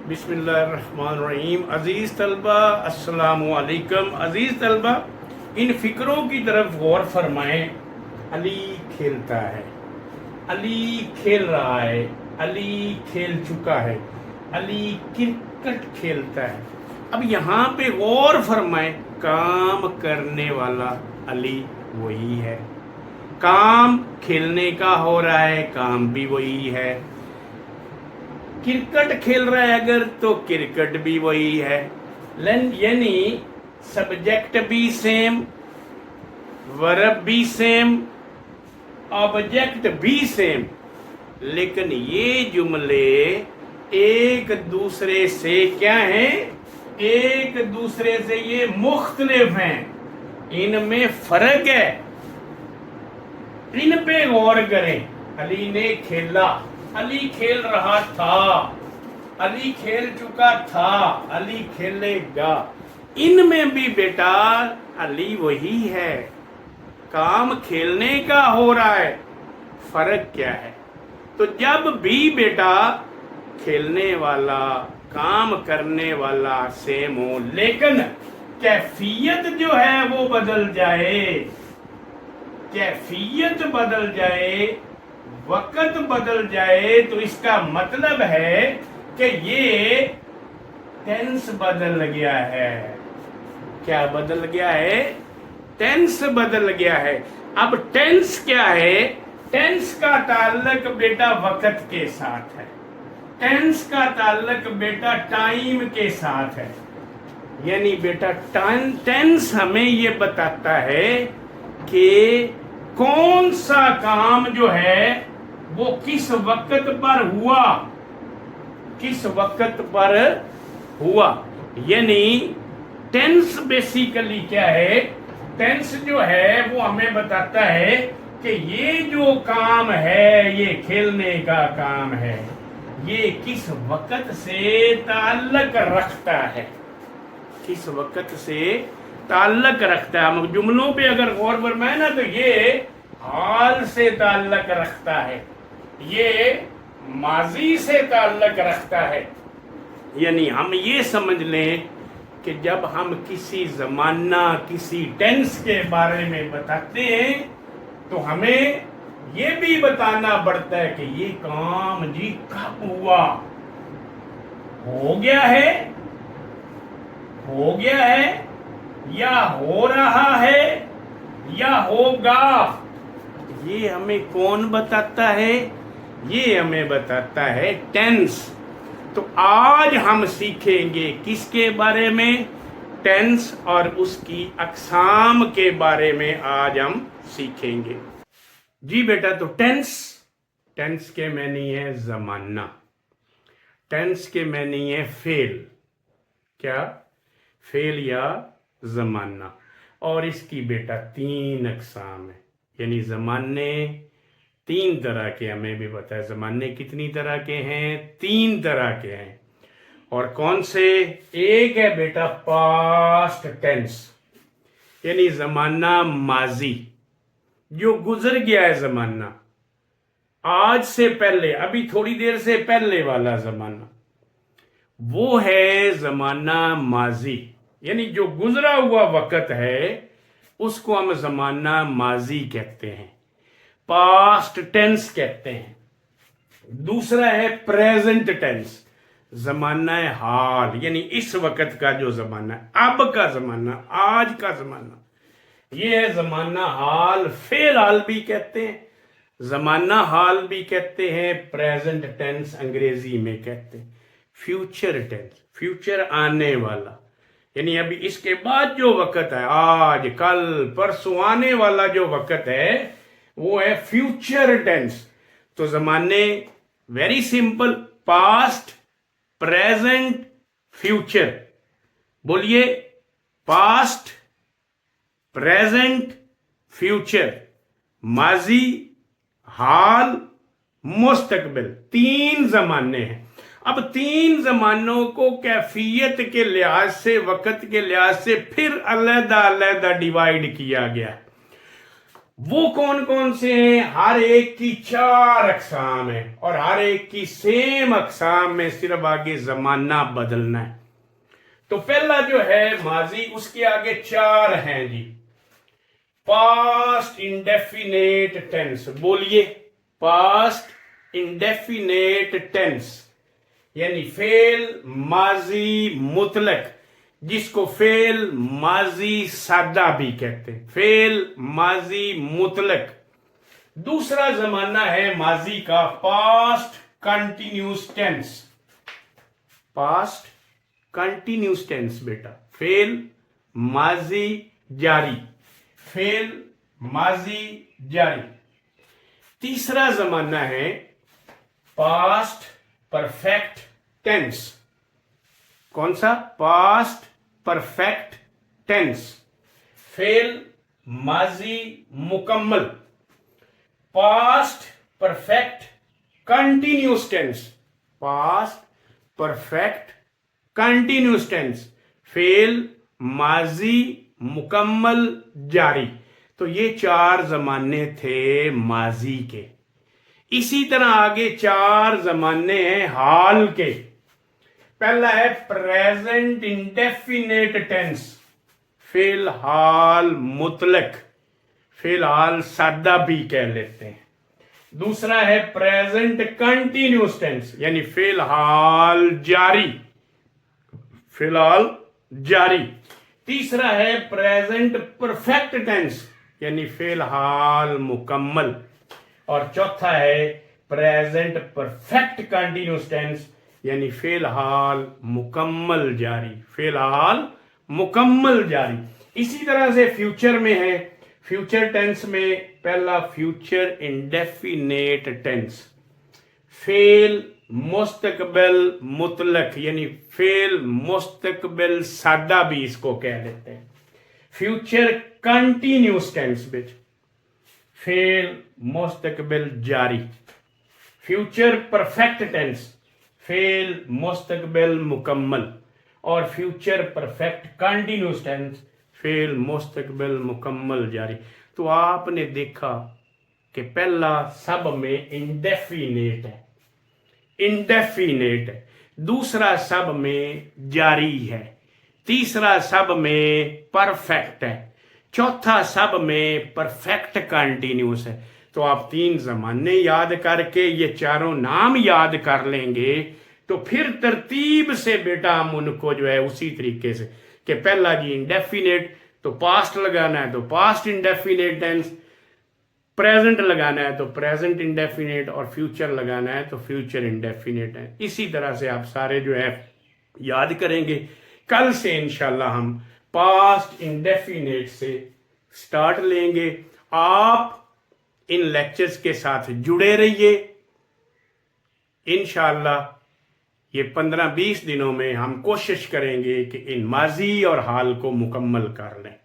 बिस्मिल्लाहिर्रहमानिर्रहीम। अजीज़ तलबा अस्सलामु अलैकुम। अजीज़ तलबा, इन फ़िक्रों की तरफ गौर फरमाएं। अली खेलता है, अली खेल रहा है, अली खेल चुका है, अली क्रिकेट खेलता है। अब यहाँ पे गौर फरमाएं, काम करने वाला अली वही है, काम खेलने का हो रहा है, काम भी वही है। क्रिकेट खेल रहा है अगर, तो क्रिकेट भी वही है। यानी सब्जेक्ट भी सेम, वर्ब भी सेम, ऑब्जेक्ट भी सेम, लेकिन ये जुमले एक दूसरे से क्या हैं? एक दूसरे से ये मुख्तलिफ हैं, इनमें फर्क है। इन पे गौर करें। अली ने खेला, अली खेल रहा था, अली खेल चुका था, अली खेलेगा। इनमें भी बेटा अली वही है, काम खेलने का हो रहा है। फर्क क्या है? तो जब भी बेटा खेलने वाला काम करने वाला सेम हो, लेकिन कैफियत जो है वो बदल जाए, कैफियत बदल जाए, वक़्त बदल जाए, तो इसका मतलब है कि ये टेंस बदल गया है। क्या बदल गया है? टेंस बदल गया है। अब टेंस क्या है? टेंस का ताल्लुक बेटा वक़्त के साथ है, टेंस का ताल्लुक बेटा टाइम के साथ है। यानी बेटा टेंस हमें ये बताता है कि कौन सा काम जो है वो किस वक्त पर हुआ, किस वक्त पर हुआ। यानी टेंस बेसिकली क्या है? टेंस जो है वो हमें बताता है कि ये जो काम है, ये खेलने का काम है, ये किस वक्त से ताल्लुक रखता है, किस वक्त से ताल्लुक रखता है। हम जुमलों पे अगर गौर फरमाए ना, तो ये हाल से ताल्लुक रखता है, ये माजी से ताल्लुक रखता है। यानी हम ये समझ लें कि जब हम किसी ज़माना, किसी टेंस के बारे में बताते हैं, तो हमें ये भी बताना पड़ता है कि ये काम जी कब हुआ, हो गया है, हो गया है, या हो रहा है, या होगा। ये हमें कौन बताता है? ये हमें बताता है टेंस। तो आज हम सीखेंगे किसके बारे में? टेंस, और उसकी अक़साम के बारे में आज हम सीखेंगे। जी बेटा, तो टेंस, टेंस के मैनी है ज़माना, टेंस के मैनी है फेल। क्या? फेल या ज़माना। और इसकी बेटा 3 अक़साम है। यानी ज़माने 3 तरह के, हमें भी पता है ज़माने कितनी तरह के हैं? 3 तरह के हैं। और कौन से? एक है बेटा पास्ट टेंस, यानी ज़माना माजी, जो गुजर गया है ज़माना, आज से पहले, अभी थोड़ी देर से पहले वाला ज़माना, वो है ज़माना माजी। यानी जो गुजरा हुआ वक़्त है उसको हम ज़माना माजी कहते हैं, पास्ट टेंस कहते हैं। दूसरा है प्रेजेंट टेंस, ज़माना हाल, यानी इस वक़्त का जो ज़माना है, अब का ज़माना, आज का ज़माना, ये है ज़माना हाल। फ़िलहाल भी कहते हैं, ज़माना हाल भी कहते हैं, प्रेजेंट टेंस अंग्रेजी में कहते हैं। फ्यूचर टेंस, फ्यूचर आने वाला, यानी अभी इसके बाद जो वक़्त है, आज, कल, परसों आने वाला जो वक़्त है, वो है फ्यूचर टेंस। तो ज़माने very simple, past, present, future. बोलिए, पास्ट, प्रेजेंट, फ्यूचर, माजी, हाल, मुस्तकबिल। 3 ज़माने हैं। अब 3 ज़मानों को कैफियत के लिहाज से, वक़्त के लिहाज से फिर अलग-अलग डिवाइड किया गया है। वो कौन कौन से हैं? हर एक की 4 अकसाम है और हर एक की सेम अकसाम में सिर्फ आगे जमाना बदलना है। तो पहला जो है माजी, उसके आगे 4 हैं जी। पास्ट इंडेफिनेट टेंस, बोलिए पास्ट इंडेफिनेट टेंस, यानी फेल माजी मुतलक, जिसको फेल माजी सादा भी कहते हैं, फेल माजी मुतलक। दूसरा जमाना है माजी का past continuous tense, past continuous tense बेटा, फेल माजी जारी, फेल माजी जारी। तीसरा जमाना है पास्ट परफेक्ट टेंस, कौन सा? पास्ट परफेक्ट टेंस, फेल माजी मुकम्मल। Past perfect continuous tense, past perfect continuous tense, फेल माजी मुकम्मल जारी। तो ये 4 जमाने थे माजी के। इसी तरह आगे 4 जमाने हैं हाल के। पहला है प्रेजेंट इंडेफिनेट टेंस, फिलहाल मुतलक, फिलहाल सादा भी कह लेते हैं। दूसरा है प्रेजेंट कंटिन्यूस टेंस, यानी फिलहाल जारी, फिलहाल जारी। तीसरा है प्रेजेंट परफेक्ट टेंस, यानी फिलहाल मुकम्मल। और चौथा है प्रेजेंट परफेक्ट कंटिन्यूस टेंस, यानी फिलहाल मुकम्मल जारी, फिलहाल मुकम्मल जारी। इसी तरह से फ्यूचर में है, फ्यूचर टेंस में पहला फ्यूचर इंडेफिनेट टेंस, फेल मुस्तकबिल मुतलक, यानी फेल मुस्तकबिल सादा भी इसको कह लेते हैं। फ्यूचर कंटिन्यूस टेंस विच फेल मुस्तकबिल जारी। फ्यूचर परफेक्ट टेंस, फेल मुस्तकबिल मुकम्मल। और फ्यूचर परफेक्ट कंटिन्यूस टेंस, फेल मुस्तकबिल मुकम्मल जारी। तो आपने देखा कि पहला सब में इंडेफिनेट है, इंडेफिनेट है। दूसरा सब में जारी है। तीसरा सब में परफेक्ट है। चौथा सब में परफेक्ट कंटिन्यूस है। तो आप 3 जमाने याद करके ये चारों नाम याद कर लेंगे तो फिर तरतीब से बेटा हम उनको जो है उसी तरीके से कि पहला जी इंडेफिनेट, तो पास्ट लगाना है तो पास्ट इंडेफिनेट टेंस, प्रेजेंट लगाना है तो प्रेजेंट इंडेफिनेट, और फ्यूचर लगाना है तो फ्यूचर इंडेफिनेट है। इसी तरह से आप सारे जो है याद करेंगे। कल से इंशाल्लाह हम पास्ट इंडेफिनेट से स्टार्ट लेंगे। आप इन लेक्चर्स के साथ जुड़े रहिए। इंशाल्लाह ये 15-20 दिनों में हम कोशिश करेंगे कि इन माजी और हाल को मुकम्मल कर लें।